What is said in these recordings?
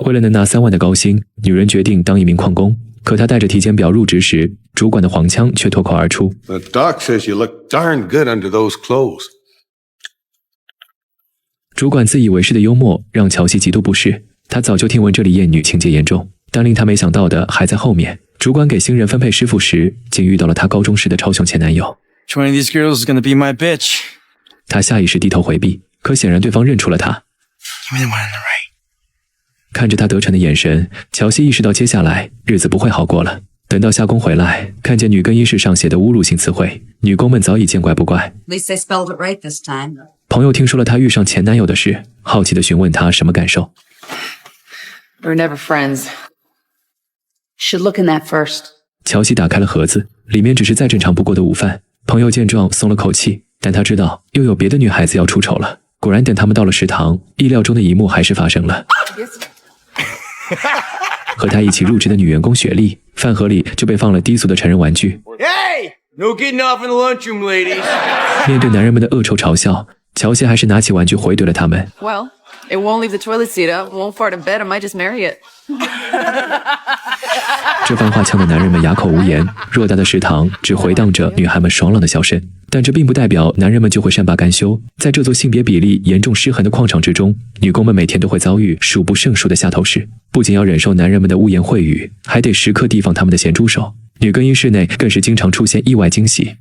为了能拿3万的高薪，女人决定当一名矿工。可她带着体检表入职时，主管的黄腔却脱口而出 The doc says you look darn good under those clothes. 主管自以为是的幽默让乔西极度不适。他早就听闻这里厌女情节严重，但令他没想到的还在后面。主管给新人分配师傅时，竟遇到了他高中时的超雄前男友。20 of these girls is gonna be my bitch. 他下意识低头回避，可显然对方认出了他。Give me the one on the right. 看着他得逞的眼神，乔西意识到接下来日子不会好过了。等到下工回来，看见女更衣室上写的侮辱性词汇，女工们早已见怪不怪。At least I spelled it right this time. 朋友听说了他遇上前男友的事，好奇地询问他什么感受。We were never friends. Should look in that first. 乔西打开了盒子，里面只是再正常不过的午饭。朋友见状松了口气，但他知道又有别的女孩子要出丑了。果然，等他们到了食堂，意料中的一幕还是发生了。和他一起入职的女员工雪莉，饭盒里就被放了低俗的成人玩具。Hey! No getting off in the lunchroom, ladies. 面对男人们的恶臭嘲笑，乔西还是拿起玩具回怼了他们。Well, it won't leave the toilet seat up, won't fart in bed, I might just marry it. 这番话呛得男人们哑口无言，偌大的食堂只回荡着女孩们爽朗的笑声。但这并不代表男人们就会善罢甘休。在这座性别比例严重失衡的矿场之中，女工们每天都会遭遇数不胜数的下头事，不仅要忍受男人们的污言秽语，还得时刻提防他们的咸猪手。女更衣室内更是经常出现意外惊喜。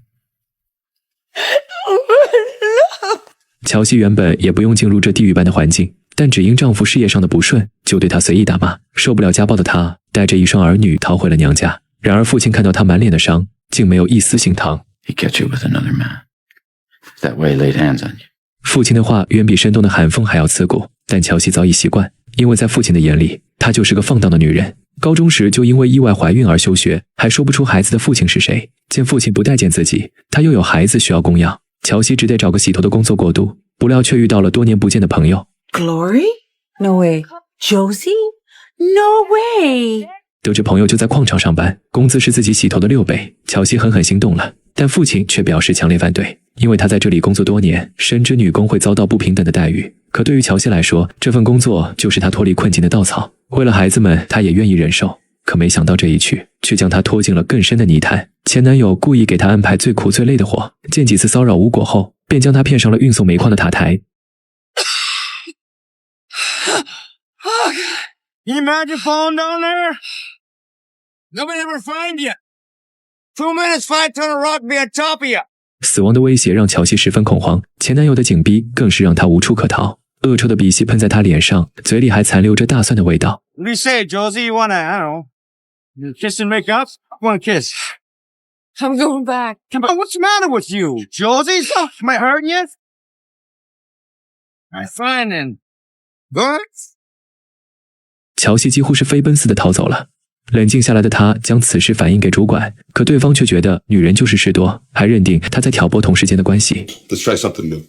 乔西原本也不用进入这地狱般的环境，但只因丈夫事业上的不顺，就对他随意打骂。受不了家暴的她，带着一双儿女逃回了娘家。然而父亲看到她满脸的伤，竟没有一丝心疼。He catch you with another man. That way he laid hands on you. 父亲的话远比生动的寒风还要刺骨，但乔西早已习惯，因为在父亲的眼里，她就是个放荡的女人。高中时就因为意外怀孕而休学，还说不出孩子的父亲是谁。见父亲不待见自己，她又有孩子需要供养，乔西只得找个洗头的工作过渡，不料却遇到了多年不见的朋友。Glory? No way. Josie? No way. 得知朋友就在矿场上班，工资是自己洗头的6倍，乔西狠狠心动了。但父亲却表示强烈反对，因为他在这里工作多年，深知女工会遭到不平等的待遇。可对于乔西来说，这份工作就是他脱离困境的稻草。为了孩子们，他也愿意忍受。可没想到这一去，却将他拖进了更深的泥潭。前男友故意给他安排最苦最累的活，见几次骚扰无果后，便将他骗上了运送煤矿的塔台。Can you imagine falling down there? Nobody ever find you. 2 minutes, 5 ton of rock be on top of you. 死亡的威胁让乔西十分恐慌，前男友的紧逼更是让他无处可逃。恶臭的鼻息喷在他脸上，嘴里还残留着大蒜的味道。What do you say, Josie? You wanna, I don't know, kiss and make up? One kiss. I'm going back. Come on, what's the matter with you, Josie? Something might hurt you? I'm fine then. Good? 乔西几乎是飞奔似的逃走了。冷静下来的他将此事反映给主管，可对方却觉得女人就是事多，还认定他在挑拨同事间的关系。Let's try something new.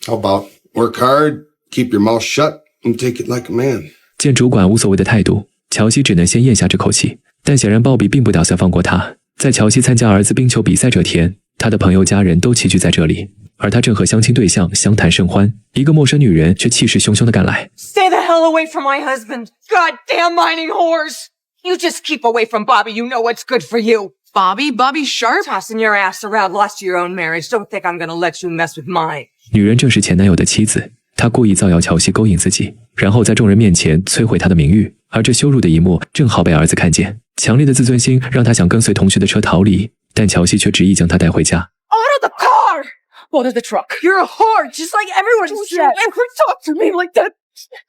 How about work hard, keep your mouth shut, and take it like a man? 见主管无所谓的态度，乔西只能先咽下这口气。但显然鲍比并不打算放过他。在乔西参加儿子冰球比赛这天，他的朋友家人都齐聚在这里，而他正和相亲对象相谈甚欢，一个陌生女人却气势汹汹地赶来。Stay the hell away from my husband. Goddamn mining whores. You just keep away from Bobby. You know what's good for you. Bobby Sharp? Tossing your ass around, lost to your own marriage. Don't think I'm gonna let you mess with mine. 女人正是前男友的妻子，她故意造谣乔西勾引自己，然后在众人面前摧毁他的名誉。而这羞辱的一幕正好被儿子看见，强烈的自尊心让他想跟随同学的车逃离，但乔西却执意将他带回家。Out of the car! Out of the truck. You're a whore, just like everyone says. Don't you ever talk to me like that.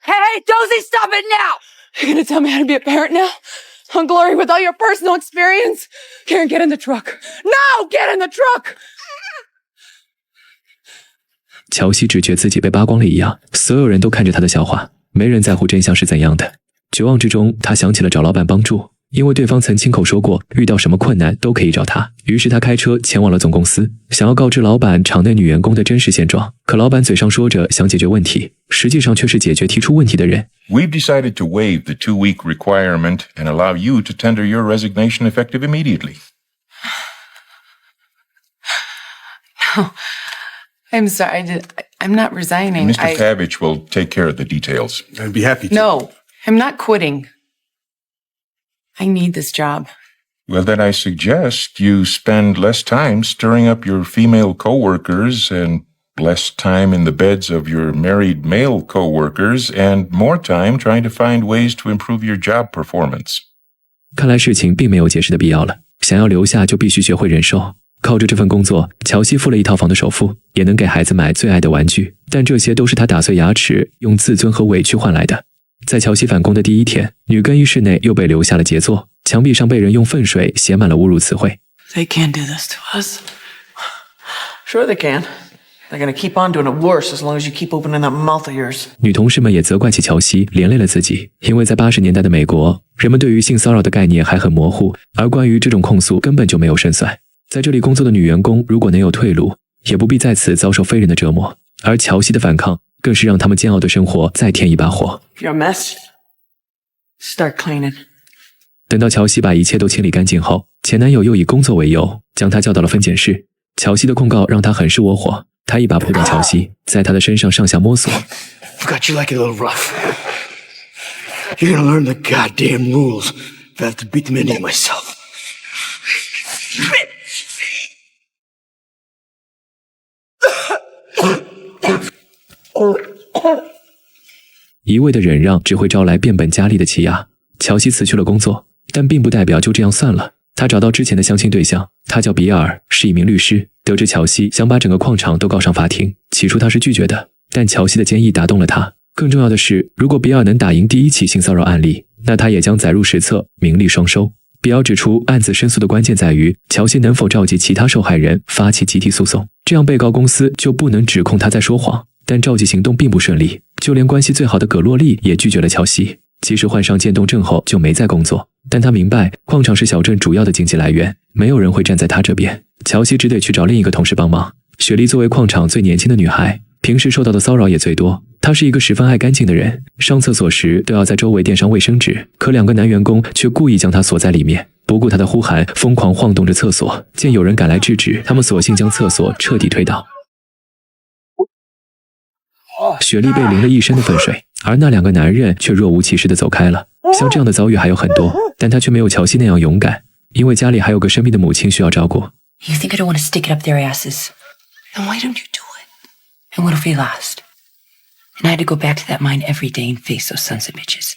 Hey, Josie, stop it now! You're gonna tell me how to be a parent now? On Glory, with all your personal experience? Karen, get in the truck. No! Get in the truck! 乔西只觉自己被扒光了一样，所有人都看着他的笑话，没人在乎真相是怎样的。绝望之中，他想起了找老板帮助，因为对方曾亲口说过，遇到什么困难都可以找他。于是他开车前往了总公司，想要告知老板场内女员工的真实现状。可老板嘴上说着想解决问题，实际上却是解决提出问题的人。We've decided to waive the 2-week requirement and allow you to tender your resignation effective immediately. No, I'm sorry. I'm not resigning. Mr. Pavich will take care of the details. I'd be happy to. No. I'm not quitting. I need this job. Well, then I suggest you spend less time stirring up your female coworkers and less time in the beds of your married male coworkers and more time trying to find ways to improve your job performance. 看来事情并没有解释的必要了，想要留下就必须学会忍受。靠着这份工作，乔西付了1套房的首付，也能给孩子买最爱的玩具，但这些都是他打碎牙齿，用自尊和委屈换来的。在乔西返工的第一天，女更衣室内又被留下了杰作，墙壁上被人用粪水写满了侮辱词汇。They can't do this to us. Sure they can. They're gonna keep on doing it worse as long as you keep opening that mouth of yours. 女同事们也责怪起乔西，连累了自己，因为在80年代的美国，人们对于性骚扰的概念还很模糊，而关于这种控诉根本就没有胜算。在这里工作的女员工如果能有退路，也不必在此遭受非人的折磨，而乔西的反抗更是让他们煎熬的生活再添一把火。If you're a mess, start cleaning. 等到乔西把一切都清理干净后，前男友又以工作为由将她叫到了分拣室。乔西的控告让他很是窝火，他一把扑倒乔西，在他的身上上下摸索。I've got you like it a little rough. You're gonna learn the goddamn rules if I have to beat them into you myself. 一味的忍让只会招来变本加厉的欺压。乔西辞去了工作，但并不代表就这样算了。他找到之前的相亲对象，他叫比尔，是一名律师。得知乔西想把整个矿场都告上法庭，起初他是拒绝的，但乔西的坚毅打动了他。更重要的是，如果比尔能打赢第1起性骚扰案例，那他也将载入史册，名利双收。比尔指出，案子申诉的关键在于乔西能否召集其他受害人发起集体诉讼，这样被告公司就不能指控他在说谎。但召集行动并不顺利，就连关系最好的葛洛丽也拒绝了乔西。即使患上渐冻症后就没再工作，但他明白矿场是小镇主要的经济来源，没有人会站在他这边。乔西只得去找另一个同事帮忙。雪莉作为矿场最年轻的女孩，平时受到的骚扰也最多。她是一个十分爱干净的人，上厕所时都要在周围垫上卫生纸，可2个男员工却故意将她锁在里面，不顾她的呼喊，疯狂晃动着厕所。见有人赶来制止，他们索性将厕所彻底推倒。雪莉被淋了一身的粪水，而那2个男人却若无其事地走开了。像这样的遭遇还有很多，但她却没有乔西那样勇敢，因为家里还有个生病的母亲需要照顾。You think I don't want to stick it up their asses? Then why don't you do it? And what if we lost? And I had to go back to that mine every day and face those sons of bitches.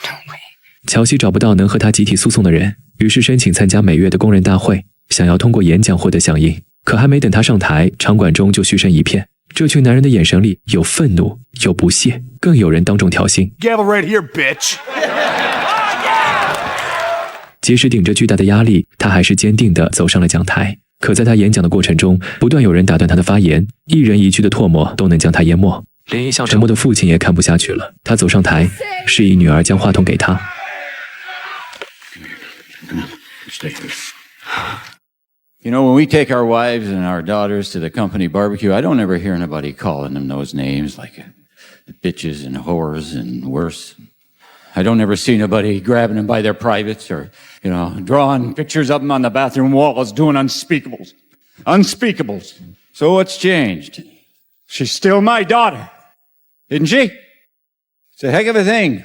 No way. 乔西找不到能和他集体诉讼的人，于是申请参加每月的工人大会，想要通过演讲获得响应。可还没等他上台，场馆中就嘘声一片。这群男人的眼神里有愤怒，有不屑，更有人当众挑衅。Gavel right here, bitch. 即使顶着巨大的压力，他还是坚定地走上了讲台。可在他演讲的过程中，不断有人打断他的发言，一人一句的唾沫都能将他淹没。连一向沉默的父亲也看不下去了，他走上台，示意女儿将话筒给他。You know, when we take our wives and our daughters to the company barbecue, I don't ever hear anybody calling them those names like bitches and whores and worse. I don't ever see nobody grabbing them by their privates or, you know, drawing pictures of them on the bathroom walls, doing unspeakables. Unspeakables. So what's changed? She's still my daughter, isn't she? It's a heck of a thing.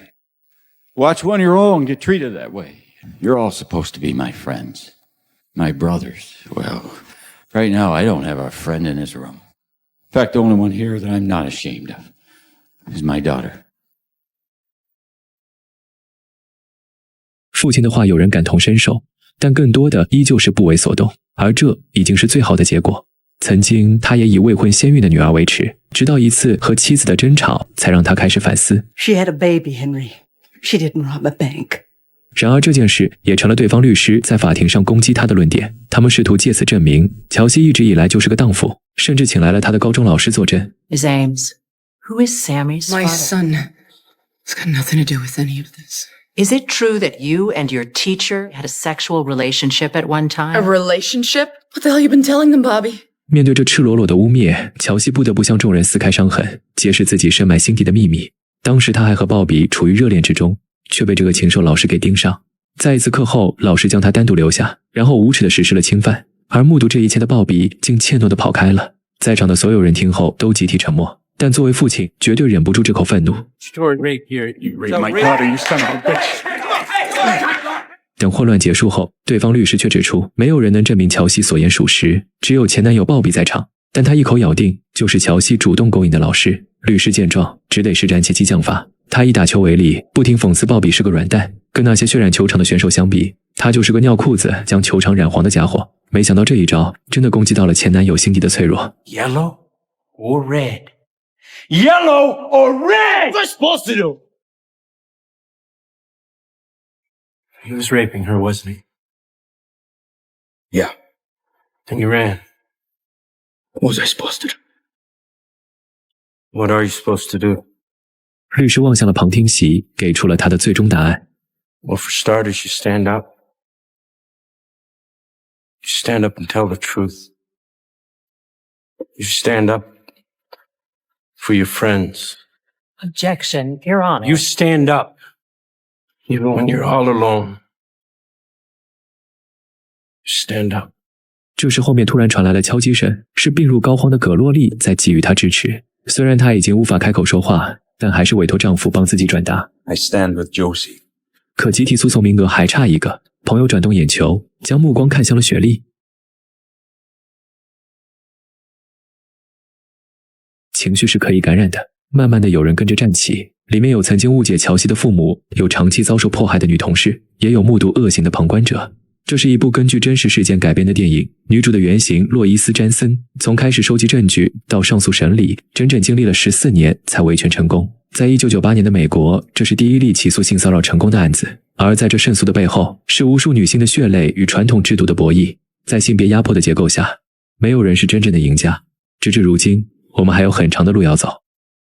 Watch one of your own get treated that way. You're all supposed to be my friends. My brothers. Well, right now I don't have a friend in this room. In fact, the only one here that I'm not ashamed of is my daughter. 父亲的话有人感同身受，但更多的依旧是不为所动，而这已经是最好的结果。曾经他也以未婚先孕的女儿为耻，直到一次和妻子的争吵才让他开始反思。 She had a baby, Henry. She didn't rob a bank. 然而这件事也成了对方律师在法庭上攻击他的论点，他们试图借此证明乔西一直以来就是个荡妇，甚至请来了他的高中老师作证。 Miss Ames, who is Sammy's My father? son has got nothing to do with any of this. Is it true that you and your teacher had a sexual relationship at one time? A relationship? What the hell you been telling them, Bobby? 面对这赤裸裸的污蔑，乔西不得不向众人撕开伤痕，揭示自己深埋心底的秘密。当时他还和鲍比处于热恋之中，却被这个禽兽老师给盯上。在一次课后，老师将他单独留下，然后无耻地实施了侵犯，而目睹这一切的鲍比竟怯懦地跑开了。在场的所有人听后都集体沉默。但作为父亲，绝对忍不住这口愤怒。等混乱结束后，对方律师却指出，没有人能证明乔西所言属实，只有前男友鲍比在场。但他一口咬定，就是乔西主动勾引的老师。律师见状，只得施展起激将法。他以打球为例，不停讽刺鲍比是个软蛋，跟那些渲染球场的选手相比，他就是个尿裤子将球场染黄的家伙。没想到这一招真的攻击到了前男友心底的脆弱。Yellow or red? Yellow or red? What's supposed to do? He was raping her, wasn't he? Yeah. And you ran. What was I supposed to do? What are you supposed to do? 律师望向了旁听席，给出了他的最终答案。Well, for starters, you stand up. You stand up and tell the truth. You stand up for your friends. Objection, Your Honor. You stand up even when you're all alone. You stand up. 这时后面突然传来了敲击声，是病入膏肓的葛洛丽在给予他支持。虽然她已经无法开口说话，但还是委托丈夫帮自己转达。I stand with Josie. 可集体诉讼名额还差一个，朋友转动眼球，将目光看向了雪莉。情绪是可以感染的，慢慢的有人跟着站起，里面有曾经误解乔西的父母，有长期遭受迫害的女同事，也有目睹恶行的旁观者。这是一部根据真实事件改编的电影，女主的原型洛伊斯·詹森，从开始收集证据到上诉审理，整整经历了14年才维权成功。在1998年的美国，这是第一例起诉性骚扰成功的案子，而在这胜诉的背后，是无数女性的血泪与传统制度的博弈。在性别压迫的结构下，没有人是真正的赢家。直至如今，我们还有很长的路要走。